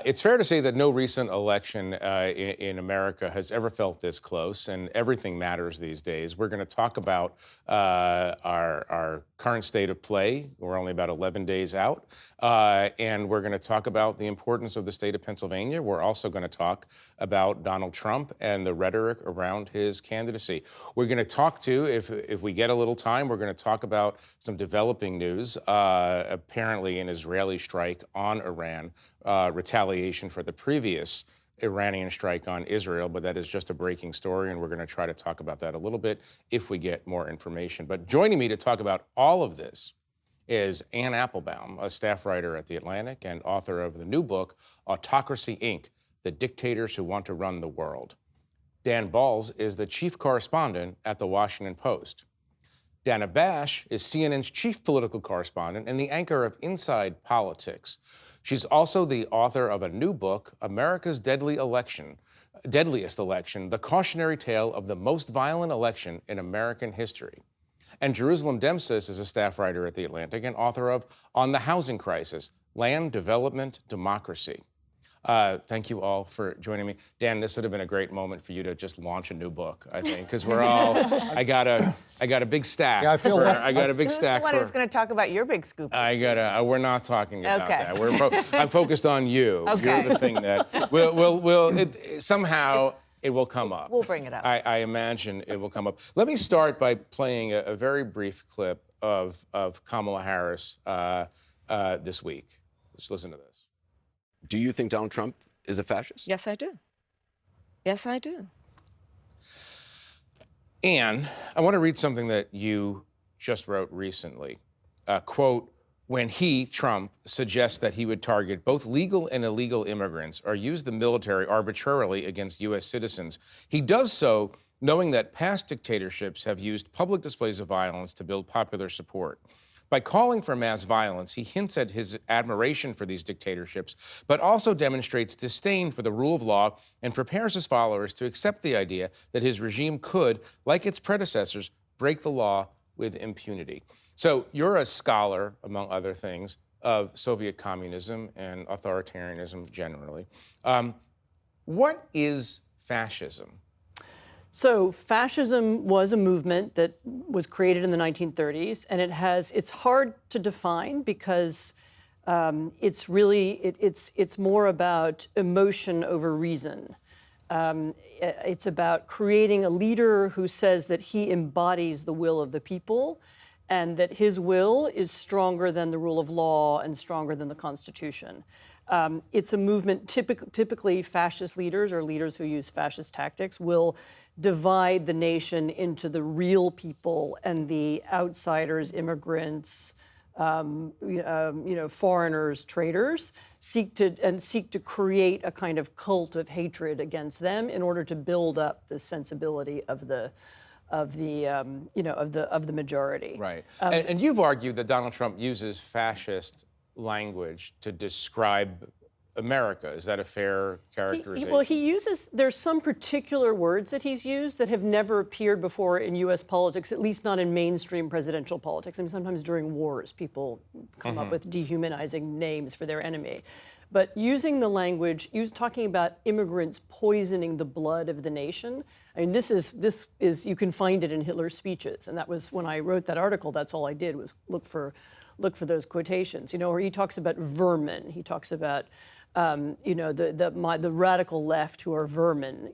It's fair to say that no recent election in America has ever felt this close, and everything matters these days. We're going to talk about our current state of play. We're only about 11 days out, and we're going to talk about the importance of the state of Pennsylvania. We're also going to talk about Donald Trump and the rhetoric around his candidacy. We're going to talk to, if we get a little time, we're going to talk about some developing news, apparently an Israeli strike on Iran, retaliation for the previous Iranian strike on Israel, but that is just a breaking story, and we're going to try to talk about that a little bit if we get more information. But joining me to talk about all of this is Anne Applebaum, a staff writer at The Atlantic and author of the new book, Autocracy, Inc., The Dictators Who Want to Run the World. Dan Balls is the chief correspondent at The Washington Post. Dana Bash is CNN's chief political correspondent and the anchor of Inside Politics. She's also the author of a new book, America's Deadliest Election, The Cautionary Tale of the Most Violent Election in American History. And Jerusalem Demsis is a staff writer at The Atlantic and author of On the Housing Crisis, Land, Development, Democracy. Thank you all for joining me. Dan, this would have been a great moment for you to just launch a new book, I think, because we're all, I got a big stack. Yeah, I got a big stack. Who's the one who's going to talk about your big scoop? We're not talking about Okay. that. I'm focused on you. Okay. You're the thing that, somehow it will come up. We'll bring it up. I imagine it will come up. Let me start by playing a very brief clip of Kamala Harris this week. Just listen to this. Do you think Donald Trump is a fascist? Yes, I do. Yes, I do. Anne, I want to read something that you just wrote recently. Quote, when he, Trump, suggests that he would target both legal and illegal immigrants or use the military arbitrarily against U.S. citizens, he does so knowing that past dictatorships have used public displays of violence to build popular support. By calling for mass violence, he hints at his admiration for these dictatorships, but also demonstrates disdain for the rule of law and prepares his followers to accept the idea that his regime could, like its predecessors, break the law with impunity. So you're a scholar, among other things, of Soviet communism and authoritarianism generally. What is fascism? So fascism was a movement that was created in the 1930s, and it's hard to define because it's more about emotion over reason. It's about creating a leader who says that he embodies the will of the people and that his will is stronger than the rule of law and stronger than the Constitution. It's a movement, typically fascist leaders or leaders who use fascist tactics will divide the nation into the real people and the outsiders, immigrants, foreigners, traitors, seek to create a kind of cult of hatred against them in order to build up the sensibility of the majority. Right. And you've argued that Donald Trump uses fascist language to describe America. Is that a fair characterization? There's some particular words that he's used that have never appeared before in U.S. politics, at least not in mainstream presidential politics. I mean, sometimes during wars, people come up with dehumanizing names for their enemy. But using the language, talking about immigrants poisoning the blood of the nation, I mean, this is you can find it in Hitler's speeches. And that was, when I wrote that article, that's all I did was look for those quotations, where he talks about vermin. He talks about, the radical left who are vermin,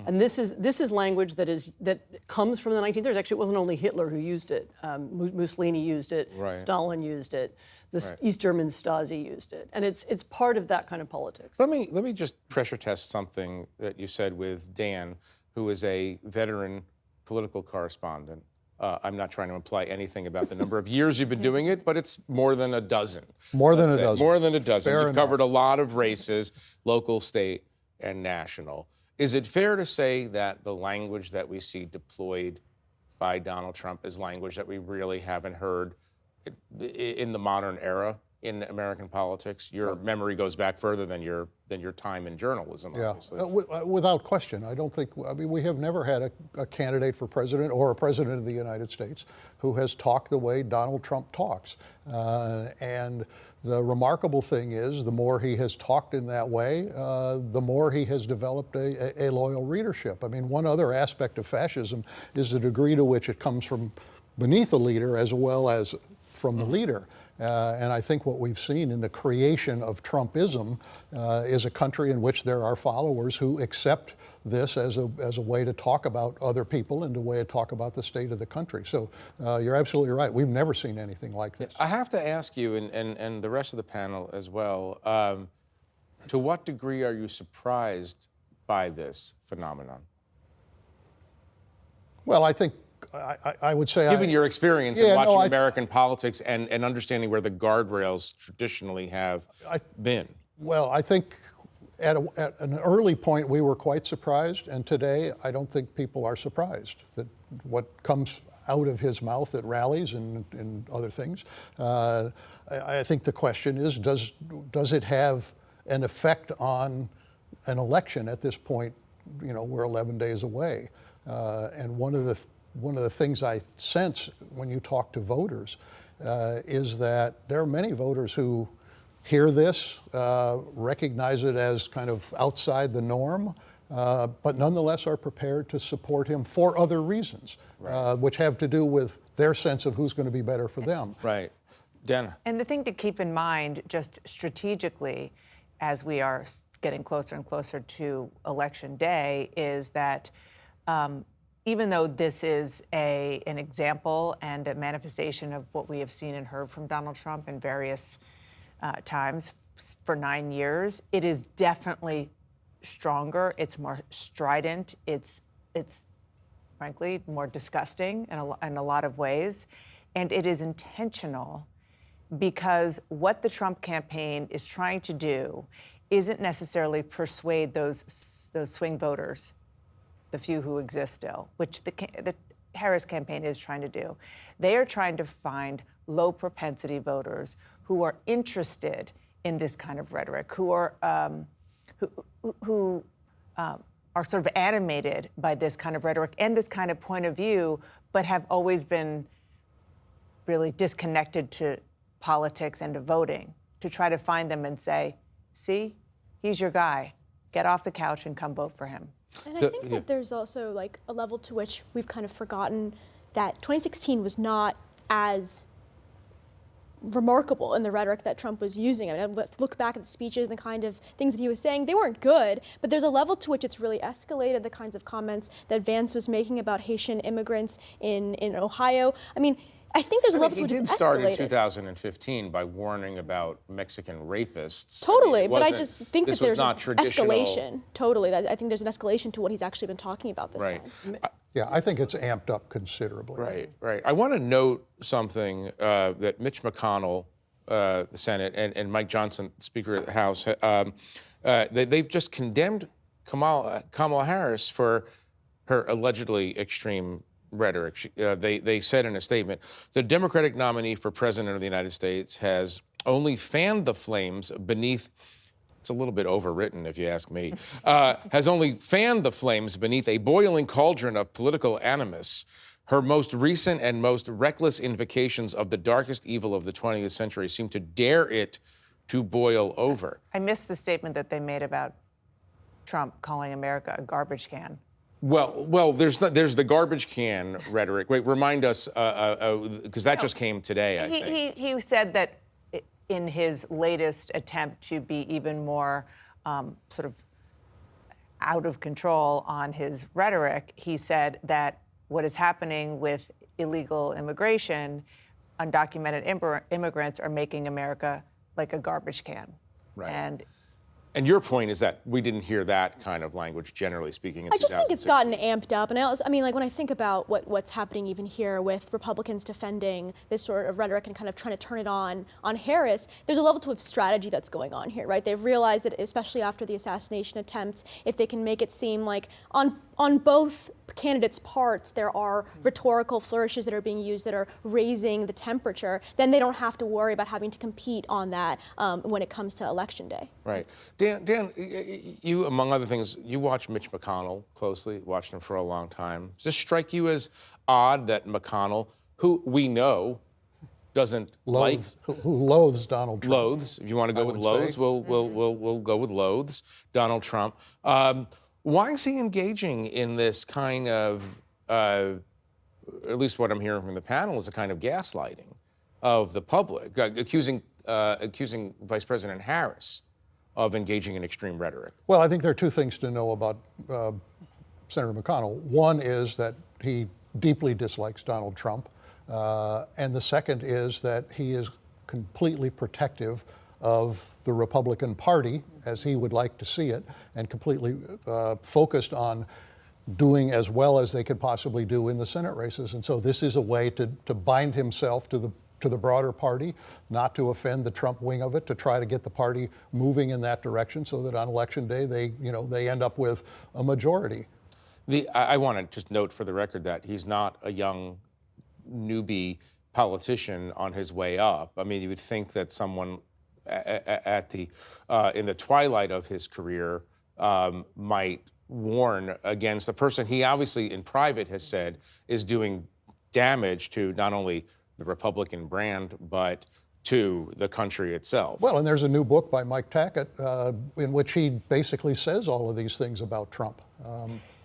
and this is language that comes from the 1930s. Actually, it wasn't only Hitler who used it. Mussolini used it. Right. Stalin used it. The East German Stasi used it, and it's part of that kind of politics. Let me just pressure test something that you said with Dan, who is a veteran political correspondent. I'm not trying to imply anything about the number of years you've been doing it, but it's more than a dozen. More than a dozen. More than a dozen. Fair You've enough. covered a lot of races, local, state, and national. Is it fair to say that the language that we see deployed by Donald Trump is language that we really haven't heard in the modern era in American politics? Your memory goes back further than your time in journalism, Yeah, obviously. without question. I don't think, I mean, we have never had a candidate for president or a president of the United States who has talked the way Donald Trump talks. And the remarkable thing is, the more he has talked in that way, the more he has developed a loyal readership. I mean, one other aspect of fascism is the degree to which it comes from beneath a leader as well as from the leader. And I think what we've seen in the creation of Trumpism is a country in which there are followers who accept this as a way to talk about other people and a way to talk about the state of the country. So you're absolutely right. We've never seen anything like this. I have to ask you, and the rest of the panel as well, to what degree are you surprised by this phenomenon? Well, I think I would say, given your experience in Yeah, watching no, American politics and understanding where the guardrails traditionally have been. Well, I think at an early point we were quite surprised, and today I don't think people are surprised that what comes out of his mouth at rallies and other things. I think the question is, does it have an effect on an election at this point? You know, we're 11 days away, and one of the things I sense when you talk to voters is that there are many voters who hear this, recognize it as kind of outside the norm, but nonetheless are prepared to support him for other reasons, which have to do with their sense of who's going to be better for them. Right. Dana. And the thing to keep in mind, just strategically, as we are getting closer and closer to Election Day, is that even though this is an example and a manifestation of what we have seen and heard from Donald Trump in various times for 9 years, it is definitely stronger. It's more strident. It's frankly more disgusting in a lot of ways, and it is intentional because what the Trump campaign is trying to do isn't necessarily persuade those swing voters, the few who exist still, which the Harris campaign is trying to do. They are trying to find low propensity voters who are interested in this kind of rhetoric, who are sort of animated by this kind of rhetoric and this kind of point of view, but have always been really disconnected to politics and to voting, to try to find them and say, see, he's your guy. Get off the couch and come vote for him. And I think that there's also like a level to which we've kind of forgotten that 2016 was not as remarkable in the rhetoric that Trump was using. I mean, let's look back at the speeches and the kind of things that he was saying. They weren't good, but there's a level to which it's really escalated, the kinds of comments that Vance was making about Haitian immigrants in Ohio. I mean, I think there's a level to which it's escalated. He did start in 2015 by warning about Mexican rapists. Totally, I mean, but I just think that there's an traditional escalation. Totally, I think there's an escalation to what he's actually been talking about this time. Yeah, I think it's amped up considerably. Right. I want to note something that Mitch McConnell, the Senate, and Mike Johnson, Speaker of the House, they've just condemned Kamala Harris for her allegedly extreme rhetoric. They said in a statement, the Democratic nominee for President of the United States has only fanned the flames beneath, it's a little bit overwritten if you ask me, has only fanned the flames beneath a boiling cauldron of political animus. Her most recent and most reckless invocations of the darkest evil of the 20th century seem to dare it to boil over. I missed the statement that they made about Trump calling America a garbage can. Well, there's the garbage can rhetoric. Wait, remind us, because that just came today, I think. He said that in his latest attempt to be even more sort of out of control on his rhetoric, he said that what is happening with illegal immigration, undocumented immigrants are making America like a garbage can. Right. And your point is that we didn't hear that kind of language, generally speaking, in I just think it's 2016. gotten amped up. And I mean, like, when I think about what's happening even here with Republicans defending this sort of rhetoric and kind of trying to turn it on Harris, there's a level to of strategy that's going on here, right? They've realized that, especially after the assassination attempts, if they can make it seem like on on both candidates' parts, there are rhetorical flourishes that are being used that are raising the temperature, then they don't have to worry about having to compete on that when it comes to Election Day. Right. Dan, you, among other things, you watch Mitch McConnell closely, watched him for a long time. Does this strike you as odd that McConnell, who we know doesn't Who loathes Donald Trump? loathes, if you want to go with loathes, we'll go with loathes, Donald Trump. Why is he engaging in this kind of, at least what I'm hearing from the panel, is a kind of gaslighting of the public, accusing Vice President Harris of engaging in extreme rhetoric? Well, I think there are two things to know about Senator McConnell. One is that he deeply dislikes Donald Trump, and the second is that he is completely protective of the Republican Party, as he would like to see it, and completely focused on doing as well as they could possibly do in the Senate races. And so this is a way to bind himself to the broader party, not to offend the Trump wing of it, to try to get the party moving in that direction so that on Election Day they end up with a majority. I want to just note for the record that he's not a young newbie politician on his way up. I mean, you would think that someone in the twilight of his career might warn against the person he obviously in private has said is doing damage to not only the Republican brand, but to the country itself. Well, and there's a new book by Mike Tackett in which he basically says all of these things about Trump.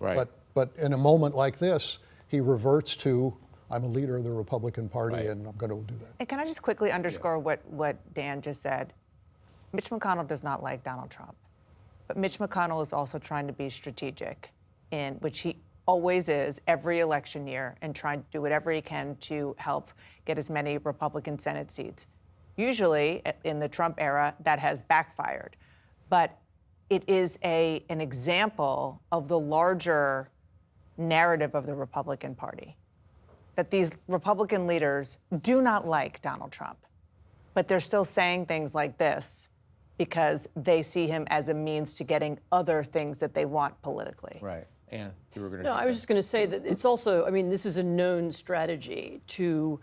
Right. But in a moment like this, he reverts to, I'm a leader of the Republican Party, and I'm going to do that. And can I just quickly underscore what Dan just said? Mitch McConnell does not like Donald Trump, but Mitch McConnell is also trying to be strategic, in which he always is every election year, and trying to do whatever he can to help get as many Republican Senate seats. Usually, in the Trump era, that has backfired, but it is an example of the larger narrative of the Republican Party, that these Republican leaders do not like Donald Trump, but they're still saying things like this because they see him as a means to getting other things that they want politically. Right. And you were going to. No, I was just going to say that it's also, I mean, this is a known strategy to,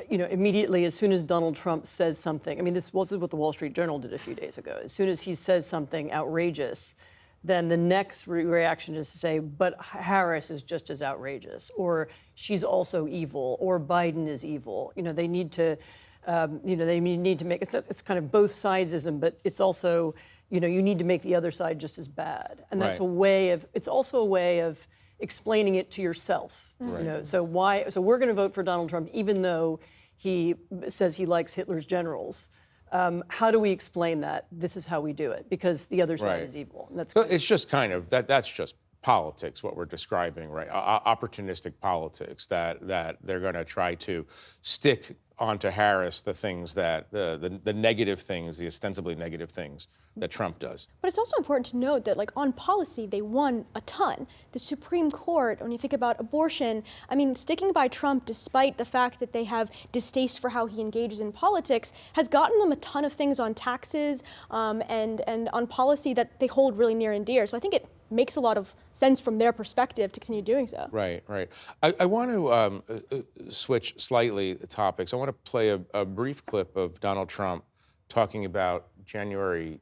immediately as soon as Donald Trump says something, I mean, this was what the Wall Street Journal did a few days ago. As soon as he says something outrageous, then the next reaction is to say, but Harris is just as outrageous, or she's also evil, or Biden is evil. They need to, they need to make, it's kind of both sidesism, but it's also, you need to make the other side just as bad. And that's Right. it's also a way of explaining it to yourself. Right. So we're going to vote for Donald Trump, even though he says he likes Hitler's generals. How do we explain that? This is how we do it, because the other side Right. is evil. And that's So it's just kind of that's just politics, what we're describing, right? Opportunistic politics that they're going to try to stick onto Harris the things that the negative things, the ostensibly negative things that Trump does. But it's also important to note that, like, on policy, they won a ton. The Supreme Court, when you think about abortion, I mean, sticking by Trump, despite the fact that they have distaste for how he engages in politics, has gotten them a ton of things on taxes and on policy that they hold really near and dear. So I think it makes a lot of sense from their perspective to continue doing so. Right, right. I want to switch slightly topics. I want to play a brief clip of Donald Trump talking about January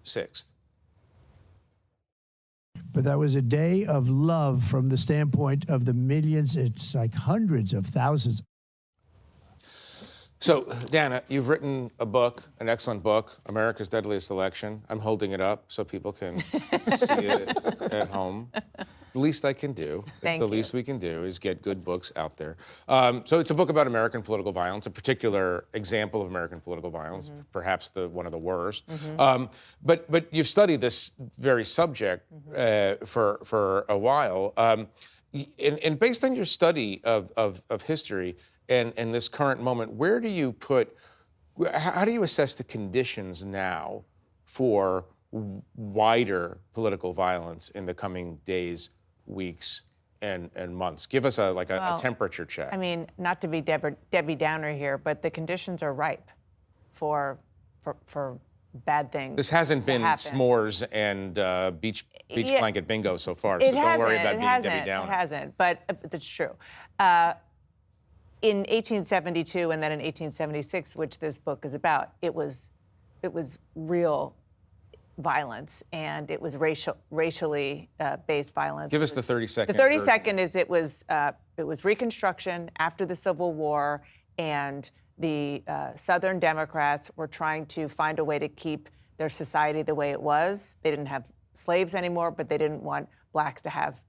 6th. But that was a day of love from the standpoint of the millions, it's like hundreds of thousands. So, Dana, you've written a book, an excellent book, America's Deadliest Election. I'm holding it up so people can see it at home. The least I can do, Thank the you. least we can do is get good books out there. So it's a book about American political violence, a particular example of American political violence, perhaps one of the worst. But you've studied this very subject for a while. And based on your study of history, and in this current moment, how do you assess the conditions now for wider political violence in the coming days, weeks, and months? Give us a temperature check. I mean, not to be Debbie Downer here, but the conditions are ripe for bad things. This hasn't to been happen. s'mores and beach Yeah. blanket bingo so far, so It don't hasn't. worry about It being hasn't. Debbie Downer. It hasn't, but that's true. In 1872 and then in 1876, which this book is about, it was real violence, and it was racially based violence. Give us the 30-second. The 32nd is it was Reconstruction after the Civil War, and the Southern Democrats were trying to find a way to keep their society the way it was. They didn't have slaves anymore, but they didn't want blacks to have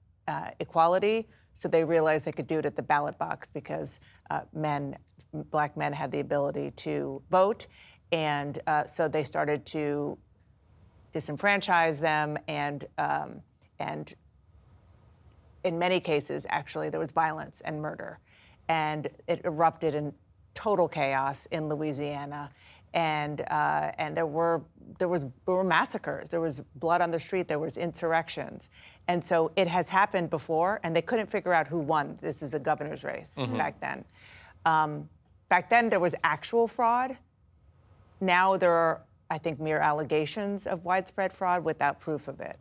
equality. So they realized they could do it at the ballot box because black men had the ability to vote. And so they started to disenfranchise them, and in many cases, actually, there was violence and murder. And it erupted in total chaos in Louisiana. And there were massacres. There was blood on the street. There was insurrections. And so it has happened before, and they couldn't figure out who won. This was a governor's race back then. Back then, there was actual fraud. Now there are, I think, mere allegations of widespread fraud without proof of it.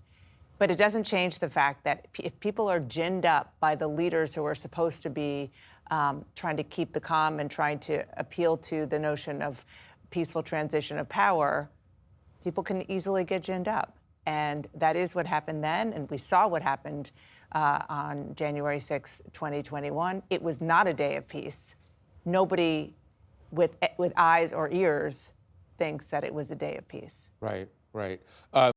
But it doesn't change the fact that if people are ginned up by the leaders who are supposed to be trying to keep the calm and trying to appeal to the notion of peaceful transition of power, people can easily get ginned up. And that is what happened then, and we saw what happened on January 6, 2021. It was not a day of peace. Nobody with eyes or ears thinks that it was a day of peace. Right, right.